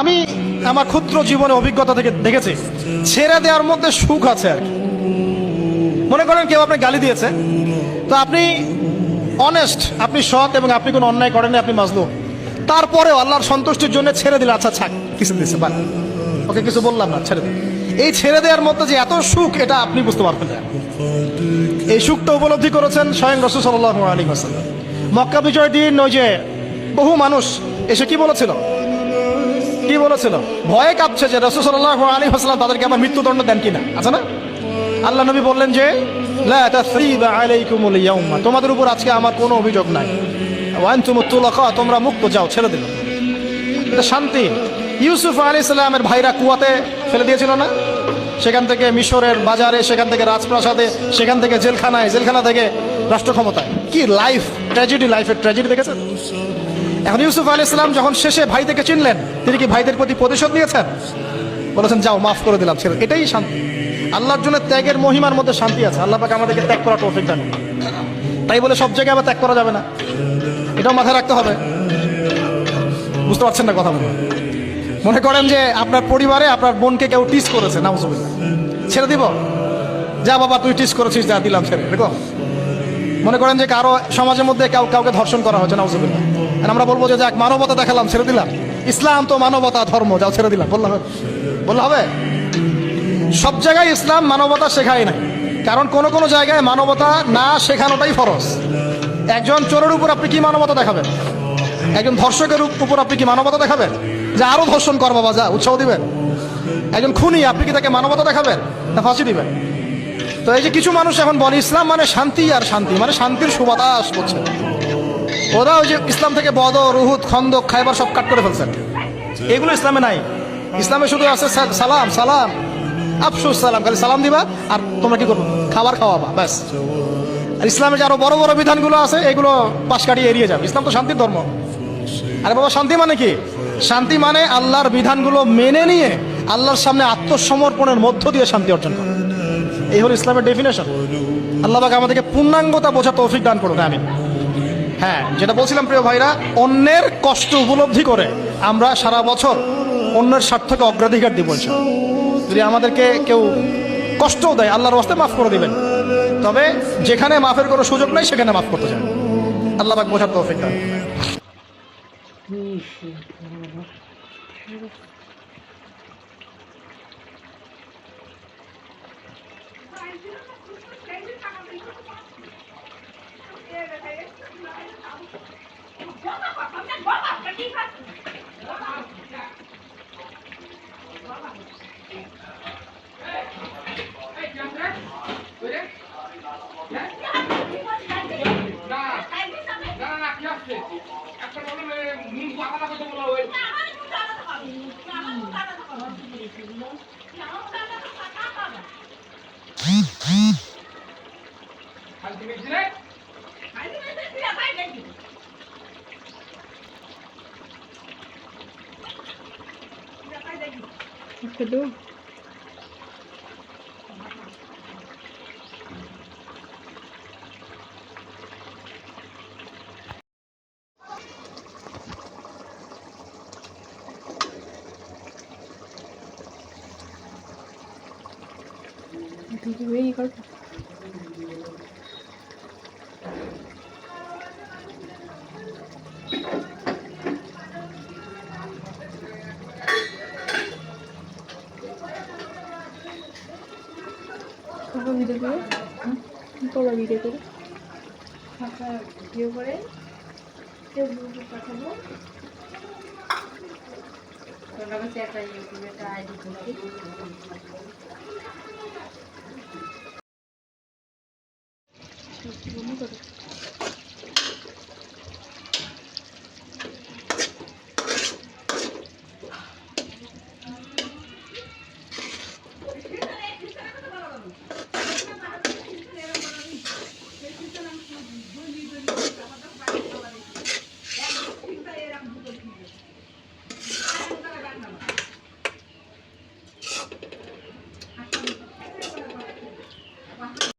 আমি আমার ক্ষুদ্র জীবনে অভিজ্ঞতা থেকে দেখেছি ছেড়ে দেওয়ার মধ্যে সুখ আছে আর কি। মনে করেন কেউ আপনি গালি দিয়েছে, তো আপনি অনেস্ট, আপনি সৎ এবং আপনি কোনো অন্যায় করেননি, আপনি মাজলুম, তারপরেও আল্লাহর সন্তুষ্টির জন্য ছেড়ে দিলে, আচ্ছা ছাক, কিছু দিচ্ছে বান, ওকে কিছু বললাম না, ছেড়ে দিন। এই ছেড়ে দেওয়ার মধ্যে যে এত সুখ, এটা আপনি বুঝতে পারবেন না। এই সুখটা উপলব্ধি করেছেন স্বয়ং রাসূল সাল্লাল্লাহু আলাইহি ওয়াসাল্লাম। মক্কা বিজয় দিন ওই যে বহু মানুষ এসে কি বলেছিল, ভয়ে কাঁপছে যে রাসূল সাল্লাল্লাহু আলাইহি ওয়াসাল্লাম তাদেরকে আবার মৃত্যুদণ্ড দেন কিনা, আছে না? আল্লাহ নবী বললেন যে লা তাসরিবা আলাইকুমুল ইয়াউমা, তোমাদের উপর আজকে আমার কোনো অভিযোগ নাই, ওয়া আনতুমুত তুলাকা, তোমরা মুক্ত, যাও, ছেড়ে দিল। এটা শান্তি। ইউসুফ আলাইহিস সালামের ভাইরা কুয়াতে ফেলে দিয়েছিল না, সেখান থেকে মিশরের বাজারে, সেখান থেকে রাজপ্রাসাদে, সেখান থেকে জেলখানায়, জেলখানা থেকে রাষ্ট্র ক্ষমতায়। কি লাইফ ট্র্যাজেডি, লাইফের ট্র্যাজেডি দেখেছেন? এখন ইউসুফ আলাইহিস সালাম যখন শেষে ভাইদেরকে চিনলেন, তিনি কি ভাইদের প্রতি প্রতিশোধ নিয়েছেন? বলেছেন যাও, মাফ করে দিলাম, ছেড়ে। এটাই শান্তি। আল্লাহর জন্য ত্যাগের মহিমার মধ্যে শান্তি আছে। আল্লাহ পাক আমাদেরকে ত্যাগ করার তৌফিক দান। তাই বলে সব জায়গায় আবার ত্যাগ করা যাবে না, এটাও মাথায় রাখতে হবে। বুঝতে পারছেন না কথা বলে? মনে করেন যে আপনার পরিবারে আপনার বোনকে কেউ টিস করেছে, নাউজুবিল্লাহ, ছেড়ে দিব? যা বাবা, তুই টিস করেছিস, যা, দিলাম, ছেড়ে। দেখো, মনে করেন যে কারো সমাজের মধ্যে কাউকে ধর্ষণ করা হচ্ছে, নাউজুবিল্লাহ, আমরা বলবো যে যাক, মানবতা দেখালাম, ছেড়ে দিলাম, ইসলাম তো মানবতা ধর্ম, যাও, ছেড়ে দিলাম, বললে হবে? সব জায়গায় ইসলাম মানবতা শেখায় নাই, কারণ কোন কোন জায়গায় মানবতা না শেখানোটাই ফরজ। একজন চোরের উপর আপনি কি মানবতা দেখাবেন? একজন ধর্ষকের উপর আপনি কি মানবতা দেখাবেন যে আরো ধর্ষণ কর বাবা, যা, উৎসাহ দিবেন? একজন খুনি, আপনি কি তাকে মানবতা দেখাবেন না ফাঁসি দিবেন? তো এই যে কিছু মানুষ এখন বলে ইসলাম মানে শান্তি, আর শান্তি মানে শান্তির সুবাতাস করছে। ওরা ওই যে ইসলাম থেকে বদর, উহুদ, খন্দক, খায়বার সব কাট করে ফেলছেন। এগুলো ইসলামে নাই। ইসলামে শুধু আছে সালাম, সালাম, আফসুস সালাম, খালি সালাম দিবা আর তোমরা কি করবো, খাবার খাওয়াবা, ব্যাস। আর ইসলামে যে আরো বড় বড় বিধানগুলো আছে, এগুলো পাশ কাটিয়ে এড়িয়ে যাবে। ইসলাম তো শান্তির ধর্ম। আরে বাবা, শান্তি মানে কি? শান্তি মানে আল্লাহর বিধানগুলো মেনে নিয়ে আল্লাহর সামনে আত্মসমর্পণের মধ্য দিয়ে শান্তি অর্জন করা। এই হলো ইসলামের ডেফিনেশন। আল্লাহ পাক আমাদেরকে পূর্ণাঙ্গতা বোঝা তৌফিক দান করুন, আমিন। হ্যাঁ, যেটা বলছিলাম প্রিয় ভাইরা, অন্যের কষ্ট উপলব্ধি করে আমরা সারা বছর অন্যের স্বার্থকে অগ্রাধিকার দিব। যদি আমাদেরকে কেউ কষ্টও দেয়, আল্লাহর ওয়াস্তে মাফ করে দিবেন, তবে যেখানে মাফের কোনো সুযোগ নাই সেখানে মাফ করতে চান। আল্লাহ পাক বোঝার তৌফিক দান। Hello. Very good. ভিডিও করে তোলা ভিডিও করে ভিডিও করে ফেসবুকে পাঠাবো। তোর কাছে একটা ইউটিউবে একটা আইডি খুলবি।